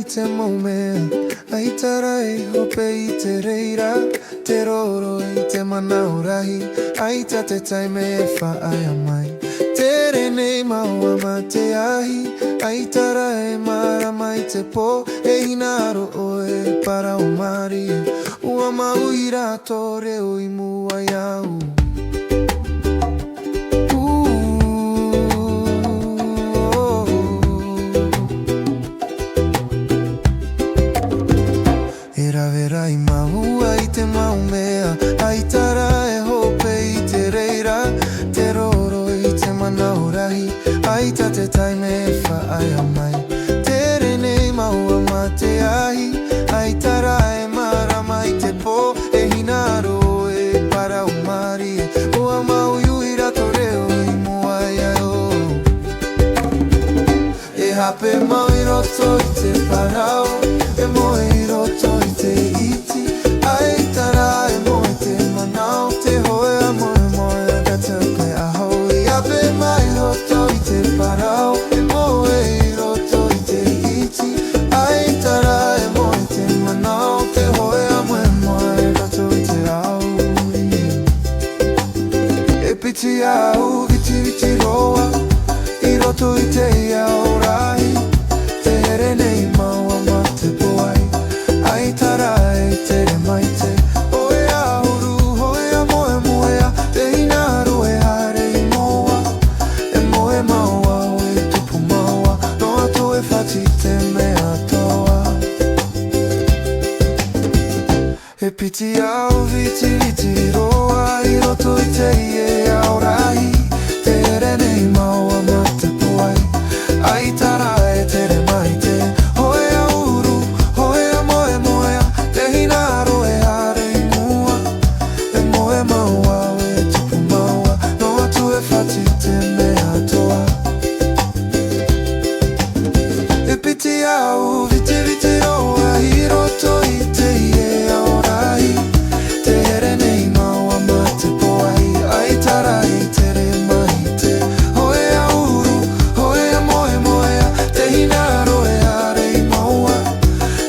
te moemoeā, ai tara e hope I te reira, te roro I te manaurahi, ai ta te taime e whaaia mai. Tere nei maua ma te ahi, ai tara e marama I te pō, e hinaro o e para o mari, ua mauira tore o I mua iau. Vera I mahua I te moemoeā, ai tara e hope I te reira, te roro I te manaurahi, ai ta te taime e whaaia mai. Tere nei mahua ma te ahi, ai tara e marama I te pō, e hinaro e para o mari, ua mau iuira toreo I mua iau. E hape mau I roto I te parau, e moe I roto I te iti, ai tara e moe te manau, te hoea moe gata koe ahau. I ape mai roto I te parau, e moe I roto I te iti, ai tara e moe te manau, te hoea moe gata I te au. E piti au, viti roa, I roto I te iau rahi, te here nei maua ma te poai, ai tara e tere mai te oe ahuru, oe moemoeā, te hinaro e hare I moa, e moe maua o e tupu maua, no ato e whati te mea toa. E piti au viti roa, I roto I te ie au rahi, te here nei maua ma te poai, ai tara e tere mai te oe ahuru, oe moemoeā, te hinaro e hare I mua, e moe maua o e tupu maua, no atu e whati te mea toa. E piti au viti roa, I roto I te ie au rahi, te here nei maua ma te poai, ai tara I tere mai te oe ahuru, oe moemoeā, te hinaro e hare I maua,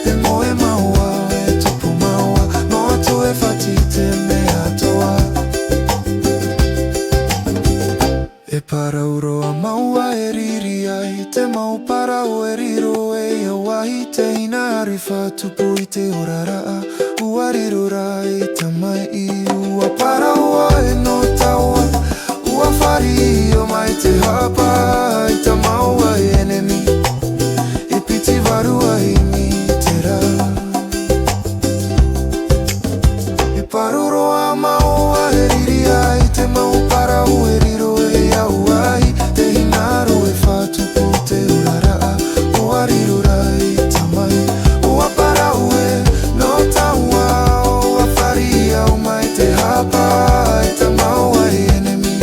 e moe maua o e tupu maua, no atu e whati te mea toa. E parauroa maua e riri ai, te mau parau e riro e iauahi, te hina ariwha tupu I te oraraa, ua rirora I tamai I ua paraua e no taua, ua whari o mai te hapa, I ta maua e enemi, e piti varua I mi te rā. E paruroa maua e riri ai, te mau parau e riro e iauahi, te hinaro e whatupu te uraraa, ua rirora I tamai, ua parau e no taua, ua whari au mai te hapa, I ta maua e enemi,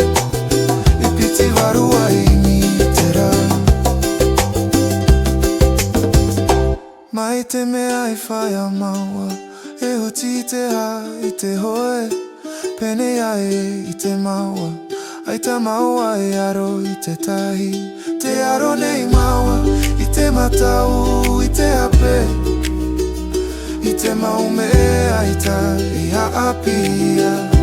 e piti varua I mi te rā. Mai te mea I whaia maua, e hoti te ha I te hoe, pene ai I te maua, ai ta maua e aro I te tahi, te aro nei maua, I te matau, I te hape, I te moemoeā I ta I haapia.